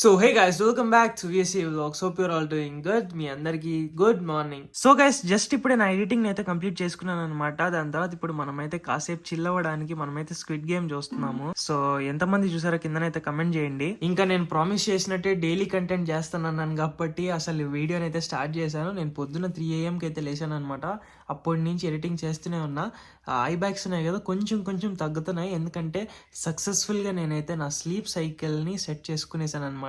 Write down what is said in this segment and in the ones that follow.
So hey guys welcome back to VSC vlogs. Hope you're all doing good. మీ అందరికి good morning. So guys just ఇప్పుడే నా editing అయితే complete చేసుకున్నాను అనమాట. దాని తర్వాత ఇప్పుడు మనమైతే కాసేపు చిల్ అవ్వడానికి మనమైతే స్క్విడ్ గేమ్ చూస్తున్నాము. సో ఎంతమంది చూసారో కిందనైతే కమెంట్ చేయండి. ఇంకా నేను ప్రామిస్ చేసినట్టే డైలీ కంటెంట్ చేస్తానన్నాను కాబట్టి అసలు వీడియోని అయితే స్టార్ట్ చేశాను. నేను పొద్దున్న 3 AM అయితే లేచాను అనమాట. అప్పటి నుంచి ఎడిటింగ్ చేస్తూనే ఉన్నా. ఐ బ్యాగ్స్ ఉన్నాయి కదా కొంచెం కొంచెం తగ్గుతున్నాయి, ఎందుకంటే సక్సెస్ఫుల్గా నేనైతే నా స్లీప్ సైకిల్ని సెట్ చేసుకునేసాను అనమాట.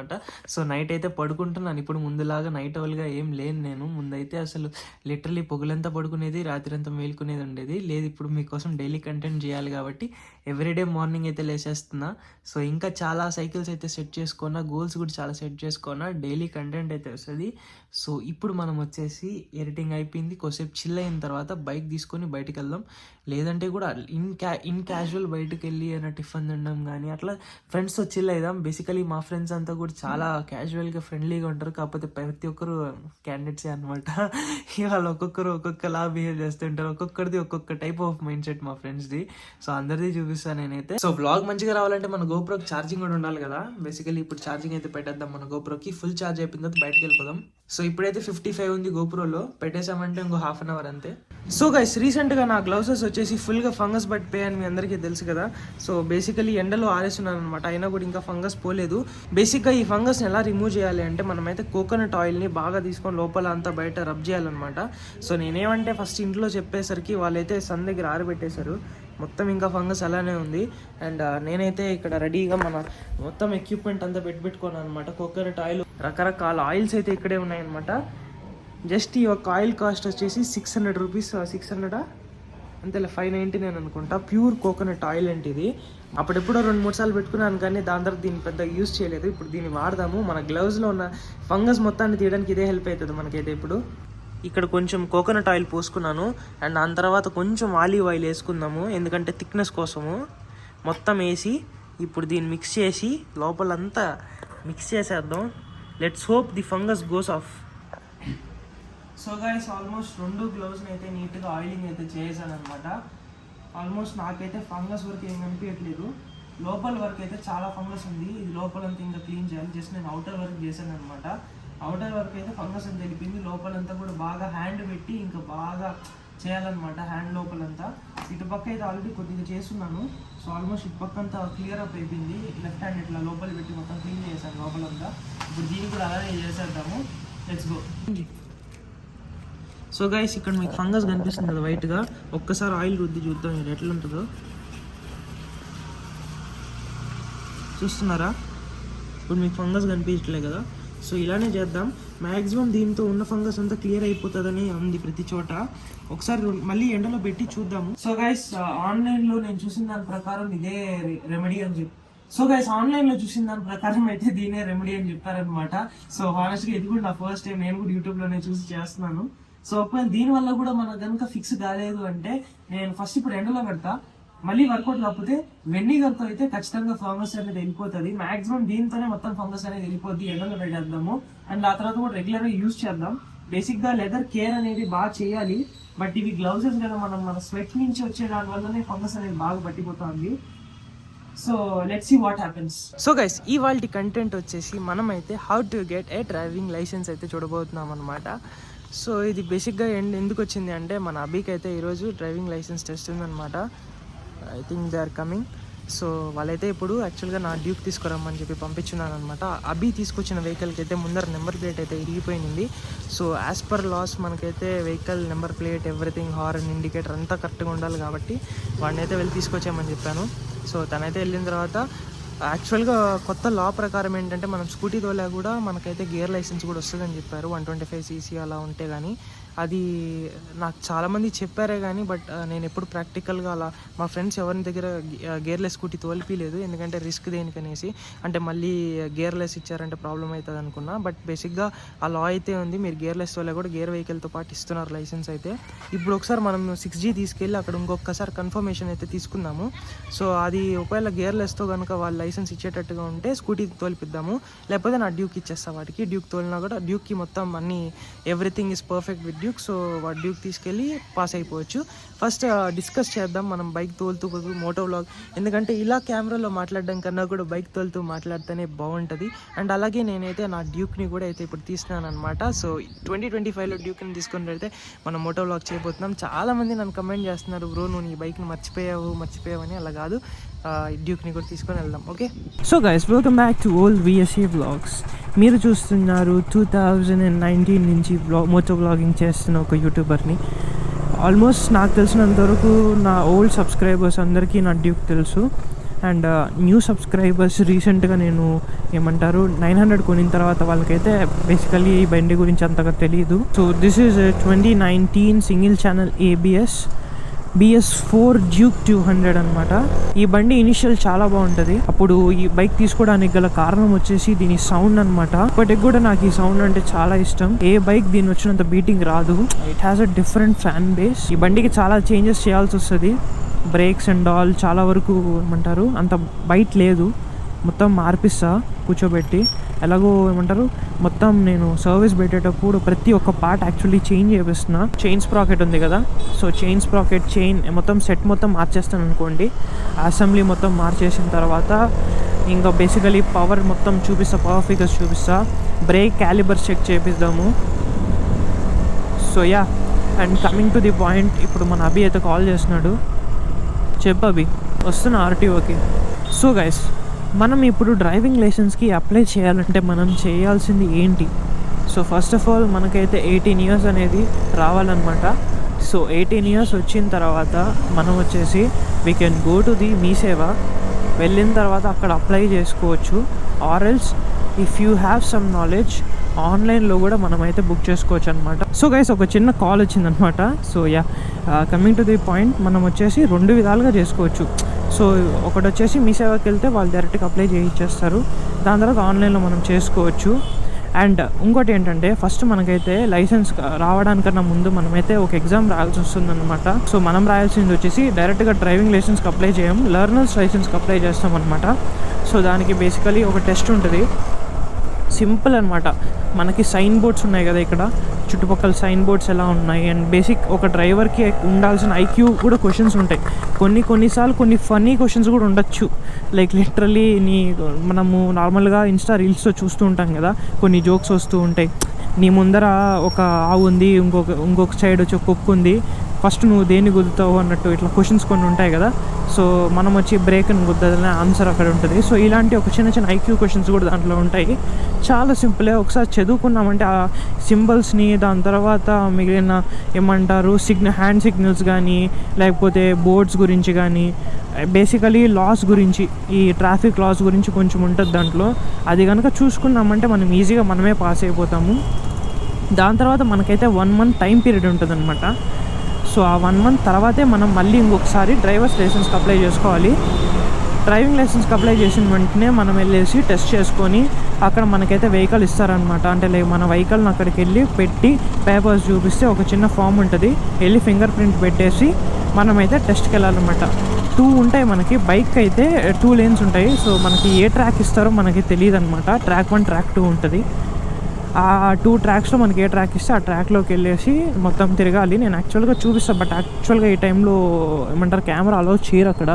సో నైట్ అయితే పడుకుంటున్నాను. ఇప్పుడు ముందులాగా నైట్ అవల్గా ఏం లేను నేను. ముందైతే అసలు లిటరలీ పొగులంతా పడుకునేది, రాత్రి అంతా మేలుకునేది ఉండేది. లేదు, ఇప్పుడు మీకోసం డైలీ కంటెంట్ చేయాలి కాబట్టి ఎవ్రీడే మార్నింగ్ అయితే లేచేస్తున్నా. సో ఇంకా చాలా సైకిల్స్ అయితే సెట్ చేసుకున్నా, గోల్స్ కూడా చాలా సెట్ చేసుకున్నా, డైలీ కంటెంట్ అయితే వస్తుంది. సో ఇప్పుడు మనం వచ్చేసి ఎడిటింగ్ అయిపోయింది, కొద్దిసేపు చిల్ అయిన తర్వాత బైక్ తీసుకొని బయటికి వెళ్దాం. లేదంటే కూడా ఇన్ క్యాజువల్ బయటకు వెళ్ళి ఏమైనా టిఫిన్ తినడం కానీ అట్లా ఫ్రెండ్స్తో చిల్ అయిదాం. బేసికలీ మా ఫ్రెండ్స్ అంతా కూడా చాలా క్యాజువల్గా ఫ్రెండ్లీగా ఉంటారు, కాకపోతే ప్రతి ఒక్కరు క్యాండిడేట్సే అనమాట. వాళ్ళు ఒక్కొక్కరు ఒక్కొక్కలా బిహేవ్ చేస్తుంటారు, ఒక్కొక్కరిది ఒక్కొక్క టైప్ ఆఫ్ మైండ్ సెట్ మా ఫ్రెండ్స్ది. సో అందరిది చూపిస్తాను నేనైతే. సో బ్లాగ్ మంచిగా రావాలంటే మన గోప్రోకి ఛార్జింగ్ కూడా ఉండాలి కదా. బేసికలీ ఇప్పుడు ఛార్జింగ్ అయితే పెట్టేద్దాం మన గోప్రోకి. ఫుల్ ఛార్జ్ అయిపోయిన తర్వాత బయటకు వెళ్ళిపోదాం. సో ఇప్పుడైతే 55 ఉంది గోప్రోలో, పెట్టేసామంటే ఇంకో ½ అన్ అవర్ అంతే. సో గైస్ రీసెంట్గా నా గ్లౌసెస్ వచ్చేసి ఫుల్గా ఫంగస్ పట్టిపోయాయని మీ అందరికీ తెలుసు కదా. సో బేసికలీ ఎండలో ఆరేస్తున్నాను అనమాట, అయినా కూడా ఇంకా ఫంగస్ పోలేదు. బేసిక్గా ఈ ఫంగస్ని ఎలా రిమూవ్ చేయాలి అంటే మనమైతే కోకోనట్ ఆయిల్ని బాగా తీసుకొని లోపల అంతా బయట రబ్ చేయాలన్నమాట. సో నేనేమంటే ఫస్ట్ ఇంట్లో చెప్పేసరికి వాళ్ళైతే సన్ దగ్గర ఆరబెట్టేశారు, మొత్తం ఇంకా ఫంగస్ అలానే ఉంది. అండ్ నేనైతే ఇక్కడ రెడీగా మన మొత్తం ఎక్విప్మెంట్ అంతా పెట్టుకున్నాను అనమాట. కోకోనట్ ఆయిల్, రకరకాల ఆయిల్స్ అయితే ఇక్కడే ఉన్నాయన్నమాట. జస్ట్ ఈ ఒక ఆయిల్ కాస్ట్ వచ్చేసి 600 రూపీస్, 600 అంతేలే 599 అనుకుంటా. ప్యూర్ కోకోనట్ ఆయిల్ అంటే ఇది. అప్పుడెప్పుడో 2-3 సార్లు పెట్టుకున్నాను కానీ దాని తర్వాత దీన్ని పెద్ద యూజ్ చేయలేదు. ఇప్పుడు దీన్ని వాడదాము. మన గ్లౌజ్లో ఉన్న ఫంగస్ మొత్తాన్ని తీయడానికి ఇదే హెల్ప్ అవుతుంది మనకైతే. ఇప్పుడు ఇక్కడ కొంచెం కోకోనట్ ఆయిల్ పోసుకున్నాను అండ్ దాని తర్వాత కొంచెం ఆలివ్ ఆయిల్ వేసుకుందాము, ఎందుకంటే థిక్నెస్ కోసము. మొత్తం వేసి ఇప్పుడు దీన్ని మిక్స్ చేసి లోపలంతా మిక్స్ చేసేద్దాం. Let's hope the fungus goes off. So guys almost 2 గ్లౌస్ని అయితే నీట్గా ఆయిలింగ్ అయితే చేసాను అనమాట. ఆల్మోస్ట్ నాకైతే ఫంగస్ వరకు ఏం కనిపించట్లేదు, లోపల వరకు అయితే చాలా ఫంగస్ ఉంది. ఇది లోపలంతా ఇంకా క్లీన్ చేయాలి. జస్ట్ నేను అవుటర్ వర్క్ చేశాను అనమాట. అవుటర్ వర్క్ అయితే ఫంగస్ అని తెలిపింది. లోపలంతా కూడా బాగా హ్యాండ్ పెట్టి ఇంకా బాగా చేయాలన్నమాట. హ్యాండ్ లోపలంతా. ఇటుపక్క అయితే ఆల్రెడీ కొద్దిగా చేస్తున్నాను. సో ఆల్మోస్ట్ ఇటుపక్క అంతా క్లియర్ అప్ అయిపోయింది. లెఫ్ట్ హ్యాండ్ ఇట్లా లోపల పెట్టి మొత్తం క్లీన్ చేశాను లోపలంతా. ఇప్పుడు దీన్ని కూడా అలానే చేసేద్దాము. Let's go. సో గైస్ ఇక్కడ మీకు ఫంగస్ కనిపిస్తుంది కదా వైట్గా, ఒక్కసారి ఆయిల్ రుద్ది చూద్దాం మీరు ఎట్లా ఉంటుందో. చూస్తున్నారా, ఇప్పుడు మీకు ఫంగస్ కనిపించట్లే కదా. సో ఇలానే చేద్దాం. మ్యాక్సిమం దీంతో ఉన్న ఫంగస్ అంతా క్లియర్ అయిపోతుందని ఉంది ప్రతి చోట. ఒకసారి మళ్ళీ ఎండలో పెట్టి చూద్దాము. సో గైస్ ఆన్లైన్లో నేను చూసిన దాని ప్రకారం ఇదే రెమెడీ అని చెప్పి ఆన్లైన్లో చూసిన దాని ప్రకారం అయితే దీనే రెమెడీ అని చెప్పారనమాట. సో హానెస్ట్గా ఇది కూడా నా ఫస్ట్ టైం, నేను కూడా యూట్యూబ్లోనే చూసి చేస్తున్నాను. సో ఒకవేళ దీనివల్ల కూడా మనకు కనుక ఫిక్స్ కాలేదు అంటే నేను ఫస్ట్ ఇప్పుడు ఎండలో పెడతా, మళ్ళీ వర్కౌట్ కాకపోతే వెనిగర్తో అయితే ఖచ్చితంగా ఫంగస్ అనేది వెళ్ళిపోతుంది. మాక్సిమం దీంతోనే మొత్తం ఫంగస్ అనేది వెళ్ళిపోద్ది. ఎండలో పెట్టేద్దాము అండ్ ఆ తర్వాత కూడా రెగ్యులర్గా యూజ్ చేద్దాం. బేసిక్గా లెదర్ కేర్ అనేది బాగా చేయాలి. బట్ ఇవి గ్లౌజెస్ కదా, మన స్వెట్ నుంచి వచ్చే దాని వల్లనే ఫంగస్ అనేది బాగా పట్టిపోతుంది. So let's see what happens. So guys ఇవాల్టి కంటెంట్ వచ్చేసి మనమైతే how to get a driving licence అయితే చూడబోతున్నాం అనమాట. సో ఇది బేసిక్గా ఎందుకు వచ్చింది అంటే మన అభికి అయితే ఈరోజు డ్రైవింగ్ లైసెన్స్ టెస్ట్ ఉందన్నమాట. I think they are coming. So వాళ్ళైతే ఇప్పుడు యాక్చువల్గా నా డ్యూక్ తీసుకురమ్మని చెప్పి పంపించున్నాను అనమాట. అభి తీసుకొచ్చిన వెహికల్కి అయితే ముందర నెంబర్ ప్లేట్ అయితే ఇరిగిపోయింది. సో యాజ్ పర్ లాస్ మనకైతే vehicle number plate everything, horn, indicator అంతా కరెక్ట్గా ఉండాలి కాబట్టి వాడిని అయితే వెళ్ళి తీసుకొచ్చామని చెప్పాను. సో తనైతే వెళ్ళిన తర్వాత యాక్చువల్గా కొత్త లా ప్రకారం ఏంటంటే మనం స్కూటీ తోలా కూడా మనకైతే గేర్ లైసెన్స్ కూడా వస్తుందని చెప్పారు. 125cc అలా ఉంటే కానీ. అది నాకు చాలామంది చెప్పారే కానీ బట్ నేను ఎప్పుడు ప్రాక్టికల్గా అలా మా ఫ్రెండ్స్ ఎవరి దగ్గర గేర్లెస్ స్కూటీ తోలిపిలేదు, ఎందుకంటే రిస్క్ దేనికనేసి. అంటే మళ్ళీ గేర్లెస్ ఇచ్చారంటే ప్రాబ్లం అవుతుంది అనుకున్నా. బట్ బేసిక్గా ఆ లా అయితే ఉంది, మీరు గేర్లెస్ తోలే కూడా గేర్ వెహికల్తో పాటు ఇస్తున్నారు లైసెన్స్ అయితే. ఇప్పుడు ఒకసారి మనం 6G తీసుకెళ్ళి అక్కడ ఇంకొకసారి కన్ఫర్మేషన్ అయితే తీసుకుందాము. సో అది ఒకవేళ గేర్లెస్తో కనుక వాళ్ళ లైసెన్స్ ఇచ్చేటట్టుగా ఉంటే స్కూటీ తోలిపిద్దాము, లేకపోతే నా డ్యూక్ ఇచ్చేస్తా వాడికి. డ్యూక్ తోలినా కూడా డ్యూక్కి మొత్తం అన్నీ everything is perfect with Duke. So వాడు డ్యూక్ తీసుకెళ్ళి పాస్ అయిపోవచ్చు. ఫస్ట్ డిస్కస్ చేద్దాం మనం బైక్ తోలుతూ మోటో వ్లాగ్, ఎందుకంటే ఇలా కెమెరాలో మాట్లాడడం కన్నా కూడా బైక్ తోలుతూ మాట్లాడితేనే బాగుంటుంది. అండ్ అలాగే నేనైతే నా డ్యూక్ని కూడా అయితే ఇప్పుడు తీసినాను అనమాట. సో 2025లో డ్యూక్ని తీసుకొని పెడితే మనం మోటో వ్లాగ్ చేయబోతున్నాం. చాలామంది నన్ను కమెంట్ చేస్తున్నారు, బ్రో నువ్వు నీ బైక్ని మర్చిపోయావు అని. అలా కాదు, డ్యూక్ని కూడా తీసుకొని వెళ్దాం. Okay, so guys welcome back to old VSA vlogs. మీరు చూస్తున్నారు 2019 నుంచి మోటో వ్లాగింగ్ చేస్తున్న ఒక యూట్యూబర్ని. ఆల్మోస్ట్ నాకు తెలిసినంతవరకు నా ఓల్డ్ సబ్స్క్రైబర్స్ అందరికీ నా డ్యూక్ తెలుసు. అండ్ న్యూ సబ్స్క్రైబర్స్ రీసెంట్గా నేను 900 కొనిన తర్వాత వాళ్ళకైతే బేసికలీ ఈ బండి గురించి అంతగా తెలియదు. So this is 2019 single channel ABS BS4 Duke 200 అనమాట. ఈ బండి ఇనిషియల్ చాలా బాగుంటుంది. అప్పుడు ఈ బైక్ తీసుకోవడానికి గల కారణం వచ్చేసి దీని సౌండ్ అనమాట. ఇప్పటికి కూడా నాకు ఈ సౌండ్ అంటే చాలా ఇష్టం. ఏ బైక్ దీని వచ్చినంత బీటింగ్ రాదు. It has a different fan base. ఈ బండికి చాలా చేంజెస్ చేయాల్సి వస్తుంది. బ్రేక్స్ అండ్ ఆల్ చాలా వరకు అంత బైట్ లేదు, మొత్తం మార్పిస్తా కూర్చోబెట్టి. ఎలాగో మొత్తం నేను సర్వీస్ పెట్టేటప్పుడు ప్రతి ఒక్క పార్ట్ యాక్చువల్లీ చేంజ్ చేపిస్తున్నా. చైన్ స్ప్రాకెట్ ఉంది కదా, సో చైన్ స్ప్రాకెట్ చైన్ మొత్తం సెట్ మొత్తం మార్చేస్తాను అనుకోండి. అసెంబ్లీ మొత్తం మార్చేసిన తర్వాత ఇంకా బేసికలీ పవర్ మొత్తం చూపిస్తా, పవర్ ఫిగర్స్ చూపిస్తా. బ్రేక్ క్యాలిబర్స్ చెక్ చేపిద్దాము. So yeah, and coming to the point, ఇప్పుడు మన అభి అయితే కాల్ చేస్తున్నాడు. చెప్పు అభి, వస్తున్నా RTOకి. సో గైస్, మనం ఇప్పుడు డ్రైవింగ్ లైసెన్స్కి అప్లై చేయాలంటే మనం చేయాల్సింది ఏంటి? సో ఫస్ట్ ఆఫ్ ఆల్ మనకైతే 18 years అనేది రావాలన్నమాట. సో 18 years వచ్చిన తర్వాత మనం వచ్చేసి we can go to the Mee Seva. వెళ్ళిన తర్వాత అక్కడ అప్లై చేసుకోవచ్చు. Or else if you have some knowledge ఆన్లైన్లో కూడా మనమైతే బుక్ చేసుకోవచ్చు అనమాట. సో గైస్, ఒక చిన్న కాల్ వచ్చిందనమాట. So yeah, coming to the point, మనం వచ్చేసి 2 విధాలుగా చేసుకోవచ్చు. సో ఒకటి వచ్చేసి మీ సేవకి వెళ్తే వాళ్ళు డైరెక్ట్గా అప్లై చేయించేస్తారు. దాని తర్వాత ఆన్లైన్లో మనం చేసుకోవచ్చు. అండ్ ఇంకోటి ఏంటంటే, ఫస్ట్ మనకైతే లైసెన్స్ రావడానికన్నా ముందు మనమైతే ఒక ఎగ్జామ్ రాయాల్సి వస్తుందన్నమాట. సో మనం రాయాల్సింది వచ్చేసి డైరెక్ట్గా డ్రైవింగ్ లైసెన్స్కి అప్లై చేయం, లెర్నర్స్ లైసెన్స్కి అప్లై చేస్తాం అనమాట. సో దానికి బేసికలీ ఒక టెస్ట్ ఉంటుంది. సింపుల్ అనమాట. మనకి సైన్ బోర్డ్స్ ఉన్నాయి కదా ఇక్కడ చుట్టుపక్కల, సైన్ బోర్డ్స్ ఎలా ఉన్నాయి, అండ్ బేసిక్ ఒక డ్రైవర్కి ఉండాల్సిన IQ కూడా క్వశ్చన్స్ ఉంటాయి. కొన్నిసార్లు కొన్ని ఫన్నీ క్వశ్చన్స్ కూడా ఉండొచ్చు. లైక్ లిటరలీ మనము నార్మల్గా ఇన్స్టా రీల్స్లో చూస్తూ ఉంటాం కదా, కొన్ని జోక్స్ వస్తూ ఉంటాయి. నీ ముందర ఒక ఆవు ఉంది, ఇంకొక సైడ్ వచ్చి ఒక కుక్క ఉంది, ఫస్ట్ నువ్వు దేన్ని గుద్దుతావు అన్నట్టు ఇట్లా క్వశ్చన్స్ కొన్ని ఉంటాయి కదా. సో మనం వచ్చి బ్రేక్ని గుద్దదనే ఆన్సర్ అక్కడ ఉంటుంది. సో ఇలాంటి ఒక చిన్న IQ క్వశ్చన్స్ కూడా దాంట్లో ఉంటాయి. చాలా సింపులే. ఒకసారి చదువుకున్నామంటే ఆ సింబల్స్ని, దాని తర్వాత మిగిలిన హ్యాండ్ సిగ్నల్స్ కానీ, లేకపోతే బోర్డ్స్ గురించి కానీ, బేసికలీ లాస్ గురించి, ఈ ట్రాఫిక్ లాస్ గురించి కొంచెం ఉంటుంది దాంట్లో. అది కనుక చూసుకున్నామంటే మనం ఈజీగా మనమే పాస్ అయిపోతాము. దాని తర్వాత మనకైతే 1 month టైం పీరియడ్ ఉంటుంది అనమాట. సో ఆ 1 month తర్వాతే మనం మళ్ళీ ఇంకొకసారి డ్రైవర్స్ లైసెన్స్కి అప్లై చేసుకోవాలి. డ్రైవింగ్ లైసెన్స్కి అప్లై చేసిన వెంటనే మనం వెళ్ళేసి టెస్ట్ చేసుకొని అక్కడ మనకైతే వెహికల్ ఇస్తారనమాట. అంటే మన వెహికల్ని అక్కడికి వెళ్ళి పెట్టి పేపర్స్ చూపిస్తే ఒక చిన్న ఫామ్ ఉంటుంది, వెళ్ళి ఫింగర్ ప్రింట్ పెట్టేసి మనమైతే టెస్ట్కి వెళ్ళాలన్నమాట. 2 ఉంటాయి మనకి. బైక్ అయితే 2 lanes ఉంటాయి. సో మనకి ఏ ట్రాక్ ఇస్తారో మనకి తెలియదు అనమాట. ట్రాక్ 1, ట్రాక్ 2 ఉంటుంది. ఆ 2 ట్రాక్స్లో మనకి ఏ ట్రాక్ ఇస్తే ఆ ట్రాక్లోకి వెళ్ళేసి మొత్తం తిరగాలి. నేను యాక్చువల్గా చూపిస్తాను, బట్ యాక్చువల్గా ఈ టైంలో కెమెరా అలౌ చేయరు అక్కడ.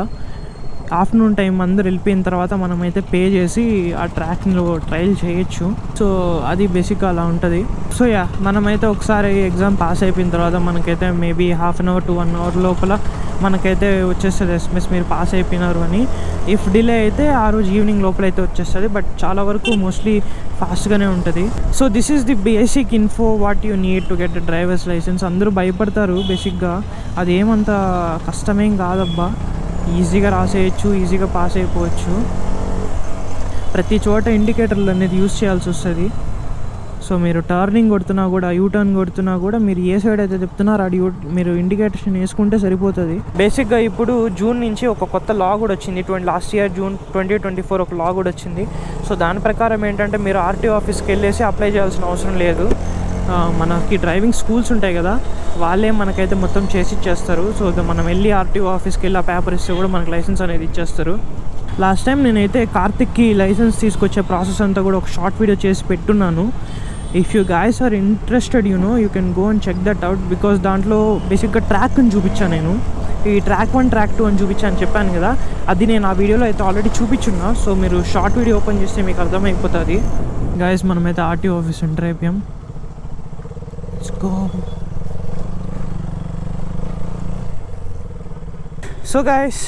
ఆఫ్టర్నూన్ టైం అందరు వెళ్ళిపోయిన తర్వాత మనమైతే పే చేసి ఆ ట్రాక్లో ట్రయల్ చేయొచ్చు. సో అది బేసిక్గా అలా ఉంటుంది. సో యా, మనమైతే ఒకసారి ఎగ్జామ్ పాస్ అయిపోయిన తర్వాత మనకైతే మేబీ 1/2 hour to 1 hour లోపల మనకైతే వచ్చేస్తుంది SMS మీరు పాస్ అయిపోయినారు అని. ఇఫ్ డిలే అయితే ఆ రోజు ఈవినింగ్ లోపల అయితే వచ్చేస్తుంది, బట్ చాలా వరకు మోస్ట్లీ ఫాస్ట్గానే ఉంటుంది. So this is the basic info what you need to get drivers licence. అందరూ భయపడతారు బేసిక్గా, అది ఏమంత కష్టమేం కాదబ్బా, ఈజీగా రాసేయచ్చు, ఈజీగా పాస్ అయిపోవచ్చు. ప్రతి చోట ఇండికేటర్లు అనేది యూజ్ చేయాల్సి వస్తుంది. సో మీరు టర్నింగ్ కొడుతున్నా కూడా, యూటర్న్ కొడుతున్నా కూడా మీరు ఏ సైడ్ అయితే చెప్తున్నారో అది మీరు ఇండికేటర్షన్ వేసుకుంటే సరిపోతుంది. బేసిక్గా ఇప్పుడు జూన్ నుంచి ఒక కొత్త లా కూడా వచ్చింది. లాస్ట్ ఇయర్ జూన్ 2024 ఒక లా కూడా వచ్చింది. సో దాని ప్రకారం ఏంటంటే మీరు RTO ఆఫీస్కి వెళ్ళేసి అప్లై చేయాల్సిన అవసరం లేదు. మనకి డ్రైవింగ్ స్కూల్స్ ఉంటాయి కదా, వాళ్ళే మనకైతే మొత్తం చేసి ఇచ్చేస్తారు. సో మనం వెళ్ళి RTO ఆఫీస్కి వెళ్ళి ఆ పేపర్ ఇస్తే కూడా మనకు లైసెన్స్ అనేది ఇచ్చేస్తారు. లాస్ట్ టైం నేనైతే కార్తిక్కి లైసెన్స్ తీసుకొచ్చే ప్రాసెస్ అంతా కూడా ఒక షార్ట్ వీడియో చేసి పెట్టున్నాను. If you guys are interested you can go and check that out. Because దాంట్లో బేసిక్గా ట్రాక్ని చూపించాను నేను. ఈ ట్రాక్ 1 ట్రాక్ 2 అని చూపించాను చెప్పాను కదా, అది నేను ఆ వీడియోలో అయితే ఆల్రెడీ చూపించున్నా. సో మీరు షార్ట్ వీడియో ఓపెన్ చేస్తే మీకు అర్థమైపోతుంది. గైస్ మనమైతే ఆర్టీఓ ఆఫీస్ ఎంటర్ అయిపోయాం. Let's go. సో గైస్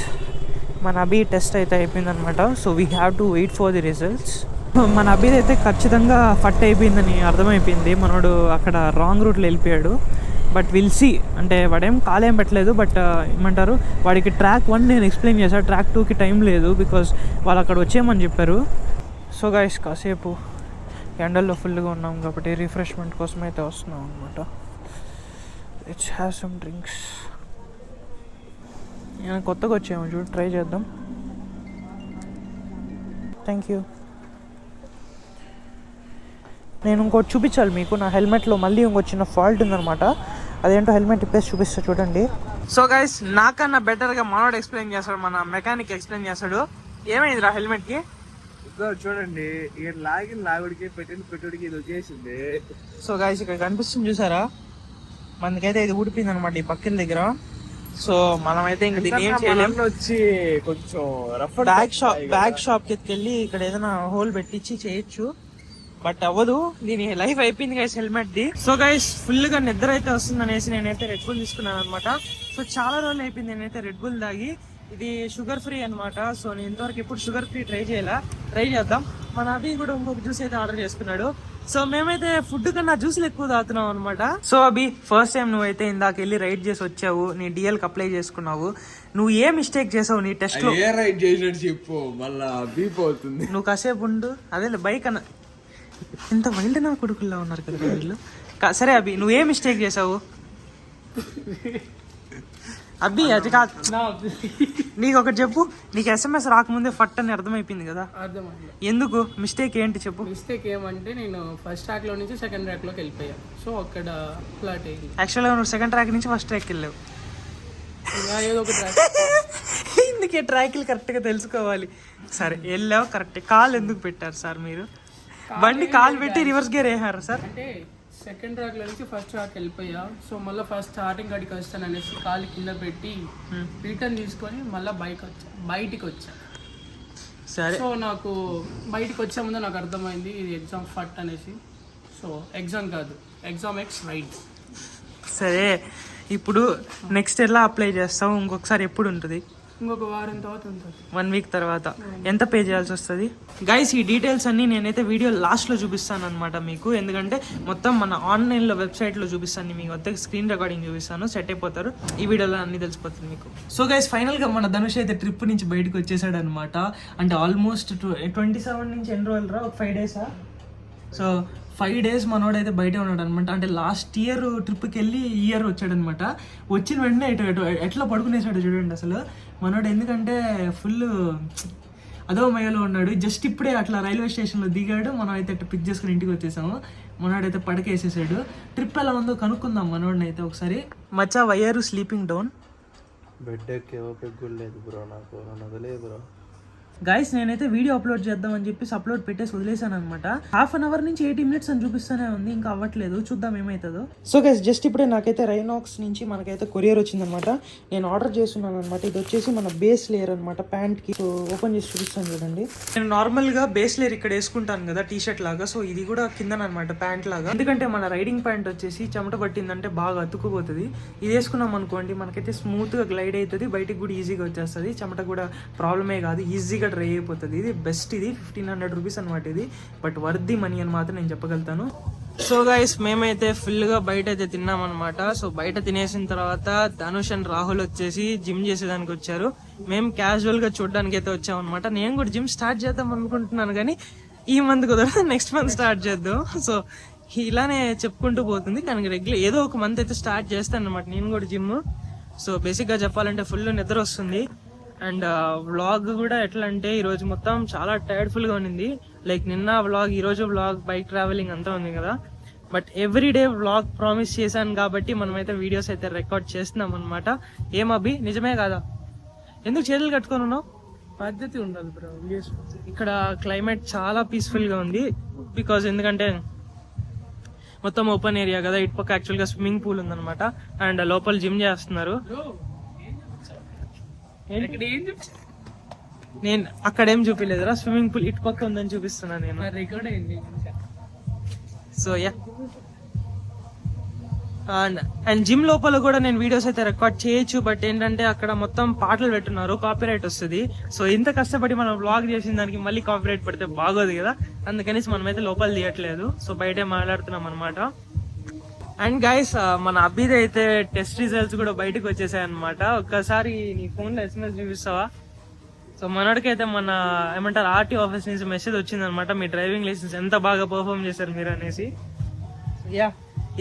మన అభి టెస్ట్ అయితే అయిపోయిందనమాట. So we have to wait for the results. మన అభిది అయితే ఖచ్చితంగా ఫట్ అయిపోయిందని అర్థమైపోయింది. మనోడు అక్కడ రాంగ్ రూట్లో వెళ్ళిపోయాడు. బట్ విల్ సీ, అంటే వాడేం కాలేం పెట్టలేదు. బట్ ఏమంటారు, వాడికి ట్రాక్ 1 నేను ఎక్స్ప్లెయిన్ చేశాను, ట్రాక్ 2కి టైం లేదు బికాజ్ వాళ్ళు అక్కడ వచ్చేయమని చెప్పారు. సో గైస్ కాసేపు ఎండల్లో ఫుల్గా ఉన్నాం కాబట్టి రిఫ్రెష్మెంట్ కోసం అయితే వస్తున్నాం అనమాట. Let's have some drinks. నేను కొత్తగా వచ్చాము చూడు, ట్రై చేద్దాం. Thank you. నేను ఇంకోటి చూపించాలి మీకు. నా హెల్మెట్లో మళ్ళీ ఇంకొక చిన్న ఫాల్ట్ ఉందన్నమాట. అదేంటో హెల్మెట్ ఇప్పేసి చూపిస్తా చూడండి. సో గైస్ నాకన్నా బెటర్గా మనోడు ఎక్స్ప్లెయిన్ చేస్తాడు, మన మెకానిక్ ఎక్స్ప్లెయిన్ చేస్తాడు. ఏమైందిరా హెల్మెట్కి? చూడండి, లాగిన లాగుడికి పెట్టిన పెట్టుడికి ఇది వచ్చేసింది. సో గైస్ ఇక్కడ కనిపిస్తుంది చూసారా, మనకైతే ఇది ఊడిపోయింది అనమాట ఈ పక్కన దగ్గర. సో మనమైతే ఇంక దీన్ని ఏం చేయలేము. వచ్చి కొంచెం రఫ్ బ్యాగ్ షాప్కి ఎత్తుకెళ్ళి ఇక్కడ ఏదైనా హోల్ పెట్టించి చేయొచ్చు, బట్ అవ్వదు. దీని లైఫ్ అయిపోయింది guys helmet the. So guys full గా నిద్ర అయితే వస్తుంది అనేసి నేనైతే రెడ్ బుల్ తీసుకున్నాను అనమాట. సో చాలా రోజులు అయిపోయింది నేనైతే రెడ్ బుల్ తాగి. ఇది షుగర్ ఫ్రీ అనమాట. సో నేను ఇంతవరకు ఎప్పుడు షుగర్ ఫ్రీ ట్రై చేద్దాం. మన అభి కూడా ఇంకొక జ్యూస్ అయితే ఆర్డర్ చేసుకున్నాడు. సో మేమైతే ఫుడ్ కన్నా జ్యూస్లు ఎక్కువ తాగుతున్నాం అనమాట. సో అభి ఫస్ట్ టైం నువ్వైతే ఇందాక వెళ్ళి రైడ్ చేసి వచ్చావు, నీ డిఎల్ కి అప్లై చేసుకున్నావు. నువ్వు ఏ మిస్టేక్ చేసావు నీ టెస్ట్ లో? ఏ రైడ్ చేసినట్టు చెప్పు, మళ్ళా బీప్ అవుతుంది. నువ్వు కాసేపు ఉండు. అదే బైక్ అన్న ఇంత వైల్డ్ నా కొడుకుల్లో ఉన్నారు కదా వీళ్ళు. సరే అభి నువ్వు ఏ మిస్టేక్ చేసావు? అబ్బి అది కాదు, నీకు ఒకటి చెప్పు. నీకు SMS రాకముందే ఫట్ అని అర్థమైపోయింది కదా, అర్థమైంది. ఎందుకు మిస్టేక్ ఏంటి చెప్పు? మిస్టేక్ ఏమంటే నేను ఫస్ట్ ట్రాక్ లో నుంచి సెకండ్ ట్రాక్ లోకి వెళ్ళిపోయా. సో అక్కడ ఫ్లాట్ అయింది. యాక్చువల్గా నువ్వు సెకండ్ ట్రాక్ నుంచి ఫస్ట్ ట్రాక్ వెళ్ళావు. ఏదో ఒక ట్రాక్. ఇందుకే ట్రాక్లు కరెక్ట్గా తెలుసుకోవాలి. సరే వెళ్ళావు కరెక్ట్. కాల్ ఎందుకు పెట్టారు సార్ మీరు? బండి కాల్ పెట్టి రివర్స్ గేర్ వేసారు సార్. అంటే సెకండ్ ట్రాక్ లో నుంచి ఫస్ట్ ట్రాక్ వెళ్ళిపోయా. సో మళ్ళీ ఫస్ట్ స్టార్టింగ్ కాడికి వస్తాను అనేసి కాలు కింద పెట్టి రిటర్న్ తీసుకొని మళ్ళీ బయటికి వచ్చా. సరే. సో నాకు బయటికి వచ్చే ముందు నాకు అర్థమైంది ఇది ఎగ్జామ్ ఫట్ అనేసి. సో ఎగ్జామ్ కాదు, ఎగ్జామ్ ఎక్స్ రైడ్. సరే ఇప్పుడు నెక్స్ట్ ఎలా అప్లై చేస్తావు? ఇంకొకసారి ఎప్పుడు ఉంటుంది? ఇంకొక వారం తర్వాత ఉంటుంది. 1 వీక్ తర్వాత. ఎంత పే చేయాల్సి వస్తుంది? గైస్ ఈ డీటెయిల్స్ అన్నీ నేనైతే వీడియో లాస్ట్లో చూపిస్తాను అనమాట మీకు. ఎందుకంటే మొత్తం మన ఆన్లైన్లో వెబ్సైట్లో చూపిస్తాను మీకు. వద్ద స్క్రీన్ రికార్డింగ్ చూపిస్తాను, సెట్ అయిపోతారు. ఈ వీడియోలో అన్నీ తెలిసిపోతుంది మీకు. సో గైస్ ఫైనల్గా మన ధనుష్ అయితే ట్రిప్ నుంచి బయటకు వచ్చేసాడు అనమాట. అంటే ఆల్మోస్ట్ 27 నుంచి ఎన్ని రోజులు రా? ఒక 5 డేసా? సో 5 డేస్ మనోడైతే బయటే ఉన్నాడు అనమాట. అంటే లాస్ట్ ఇయర్ ట్రిప్కి వెళ్ళి ఈ ఇయర్ వచ్చాడనమాట. వచ్చిన వెంటనే ఎట్లా పడుకునేసాడు చూడండి అసలు మనోడు. ఎందుకంటే ఫుల్ అధోమయలో ఉన్నాడు. జస్ట్ ఇప్పుడే అట్లా రైల్వే స్టేషన్లో దిగాడు. మనం అయితే పిక్ చేసుకుని ఇంటికి వచ్చేసాము. మనోడైతే పడకేసేసాడు. ట్రిప్ ఎలా ఉందో కనుక్కుందాం మనోడిని అయితే ఒకసారి. మచ్చా why are you sleeping down? Bed ఎక్కే ఓపిక కూడా లేదు బ్రో, నాకు వదిలేదు బ్రో. గైస్ నేనైతే వీడియో అప్లోడ్ చేద్దామని చెప్పేసి అప్లోడ్ పెట్టేసి వదిలేసాను అనమాట. హాఫ్ అన్ అవర్ నుంచి 80 మినిట్స్ అని చూపిస్తూనే ఉంది, ఇంకా అవ్వట్లేదు. చూద్దాం ఏమవుతుందో. సో గైస్ జస్ట్ ఇప్పుడే నాకైతే రైనాక్స్ నుంచి మనకైతే కొరియర్ వచ్చిందనమాట. నేను ఆర్డర్ చేస్తున్నాను అనమాట. ఇది వచ్చేసి మన బేస్ లేయర్ అనమాట ప్యాంట్కి. సో ఓపెన్ చేసి చూపిస్తాను చూడండి. నేను నార్మల్గా బేస్ లేయర్ ఇక్కడ వేసుకుంటాను కదా టీ షర్ట్ లాగా. సో ఇది కూడా కిందనమాట ప్యాంట్ లాగా. ఎందుకంటే మన రైడింగ్ ప్యాంట్ వచ్చేసి చెమట పట్టిందంటే బాగా అతుక్కుపోతుంది. ఇది వేసుకున్నాం అనుకోండి మనకైతే స్మూత్గా గ్లైడ్ అవుతుంది, బయటికి కూడా ఈజీగా వచ్చేస్తుంది. చెమట కూడా ప్రాబ్లమే కాదు, ఈజీగా డ్రై అయిపోతుంది. ఇది బెస్ట్. ఇది 1500 రూపీస్ అనమాట ఇది. బట్ వర్త్ ది మనీ అని మాత్రం నేను చెప్పగలుగుతాను. సో గైస్ మేమైతే ఫుల్గా బయట అయితే తిన్నాం అనమాట. సో బయట తినేసిన తర్వాత ధనుష్ అండ్ రాహుల్ వచ్చేసి జిమ్ చేసేదానికి వచ్చారు. మేము క్యాజువల్గా చూడడానికి అయితే వచ్చాం అనమాట. నేను కూడా జిమ్ స్టార్ట్ చేద్దాం అనుకుంటున్నాను, కానీ ఈ మంత్ కుదరదు, నెక్స్ట్ మంత్ స్టార్ట్ చేద్దాం. సో ఇలానే చెప్పుకుంటూ పోతుంది, కానీ రెగ్యులర్ ఏదో ఒక మంత్ అయితే స్టార్ట్ చేస్తాను అనమాట నేను కూడా జిమ్. సో బేసిక్గా చెప్పాలంటే ఫుల్ నిద్ర వస్తుంది. అండ్ వ్లాగ్ కూడా ఎట్లా అంటే ఈరోజు మొత్తం చాలా టైర్డ్ఫుల్గా ఉన్నింది. లైక్ నిన్న వ్లాగ్, ఈరోజు వ్లాగ్, బైక్ ట్రావెలింగ్ అంతా ఉంది కదా. బట్ ఎవ్రీడే వ్లాగ్ ప్రామిస్ చేశాను కాబట్టి మనమైతే వీడియోస్ అయితే రికార్డ్ చేస్తున్నాం అనమాట. ఏమబ్బి నిజమే కదా? ఎందుకు చేతులు కట్టుకొని ఉన్నావు? పద్ధతి ఉండదు బ్రో. ఇక్కడ క్లైమేట్ చాలా పీస్ఫుల్ గా ఉంది బికాజ్ ఎందుకంటే మొత్తం ఓపెన్ ఏరియా కదా. ఇటు పక్క యాక్చువల్ గా స్విమ్మింగ్ పూల్ ఉందన్నమాట అండ్ లోపల జిమ్ చేస్తున్నారు. నేను అక్కడేం చూపిలేదురా, స్విమ్మింగ్ పూల్ ఇటు పక్క ఉందని చూపిస్తున్నా నేను. రికార్డ్ అయింది. సో యా, అండ్ జిమ్ లోపల కూడా నేను వీడియోస్ అయితే రికార్డ్ చేయొచ్చు, బట్ ఏంటంటే అక్కడ మొత్తం పాటలు పెట్టున్నారు, కాపీరైట్ వస్తుంది. సో ఇంత కష్టపడి మనం వ్లాగ్ చేసిన దానికి మళ్ళీ కాపీరైట్ పడితే బాగోదు కదా, అందుకనేసి మనమైతే లోపల తీయట్లేదు. సో బయటే మాట్లాడుతున్నాం అనమాట. అండ్ గైస్, మన అబ్బిది అయితే టెస్ట్ రిజల్ట్స్ కూడా బయటకు వచ్చేసాయి అనమాట. ఒక్కసారి నీ ఫోన్ లో SMS చూపిస్తావా? సో మనోడికి అయితే మన ఏమంటారు ఆర్టీ ఆఫీస్ నుంచి మెసేజ్ వచ్చింది అనమాట, మీ డ్రైవింగ్ లైసెన్స్ ఎంత బాగా పర్ఫామ్ చేశారు మీరు అనేసి. యా,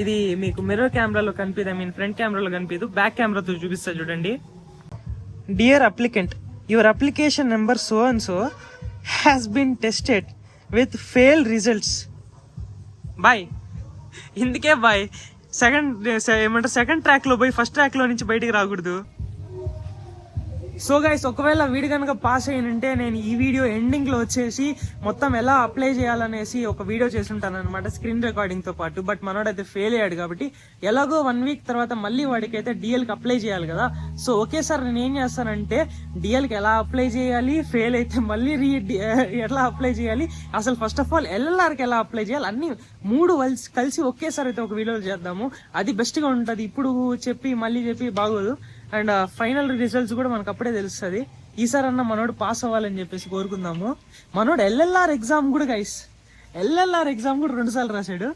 ఇది మీకు మిర్రర్ కెమెరాలో కనిపిదు, ఐ మీన్ ఫ్రంట్ కెమెరాలో కనిపిదు, బ్యాక్ కెమెరాతో చూపిస్తా చూడండి. Dear applicant, your application number so and so has been tested with fail results. Boy, ఇందుకే బాయ్ సెకండ్ ట్రాక్ లో పోయి ఫస్ట్ ట్రాక్ లో నుంచి బయటికి రాకూడదు. సో గైస్, ఒకవేళ వీడు కనుక పాస్ అయినంటే నేను ఈ వీడియో ఎండింగ్ లో వచ్చేసి మొత్తం ఎలా అప్లై చేయాలనేసి ఒక వీడియో చేసి ఉంటాను అనమాట, స్క్రీన్ రికార్డింగ్ తో పాటు. బట్ మనోడైతే ఫెయిల్ అయ్యాడు కాబట్టి ఎలాగో 1 వీక్ తర్వాత మళ్ళీ వాడికి అయితే డిఎల్ కి అప్లై చేయాలి కదా. సో ఒకేసారి నేను ఏం చేస్తానంటే డిఎల్ కి ఎలా అప్లై చేయాలి, ఫెయిల్ అయితే మళ్ళీ ఎలా అప్లై చేయాలి, అసలు ఫస్ట్ ఆఫ్ ఆల్ ఎల్ఎల్ఆర్ కి ఎలా అప్లై చేయాలి, అన్ని 3 కలిసి ఒకేసారి అయితే ఒక వీడియో చేద్దాము. అది బెస్ట్ గా ఉంటది. ఇప్పుడు చెప్పి మళ్ళీ చెప్పి బాగోదు. అండ్ ఫైనల్ రిజల్ట్స్ కూడా మనకు అప్పుడే తెలుస్తుంది. ఈసారి అన్న మనోడు పాస్ అవ్వాలని చెప్పేసి కోరుకుందాము. మనోడు ఎల్ఎల్ఆర్ ఎగ్జామ్ కూడా గైస్, ఎల్ఎల్ఆర్ ఎగ్జామ్ కూడా 2 సార్లు రాశాడు.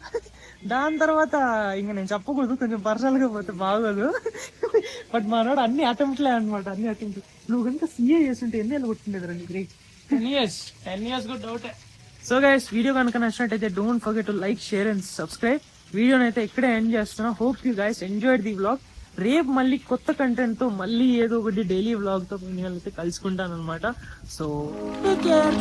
దాని తర్వాత ఇంకా నేను చెప్పకూడదు, కొంచెం పర్సనల్ గా పోతే బాగోదు. బట్ మనోడు అన్ని అటెంప్ట్లే అనమాట, అన్ని అటెంప్ట్. నువ్వు కనుక సీఏ చేస్తుంటే ఎన్ని ఏళ్ళు కొట్టిండేది రండి. గ్రేట్, 10 years కూడా డౌటే. సో గైస్, వీడియో కనుక నచ్చినట్టయితే don't forget to like, share and subscribe. వీడియోని అయితే ఇక్కడే ఎండ్ చేస్తున్నా. Hope you guys enjoyed the vlog. రేపు మళ్ళీ కొత్త కంటెంట్ తో మళ్ళీ ఏదో ఒకటి డైలీ వ్లాగ్ తో అయితే కలుసుకుంటాను అనమాట. So take care.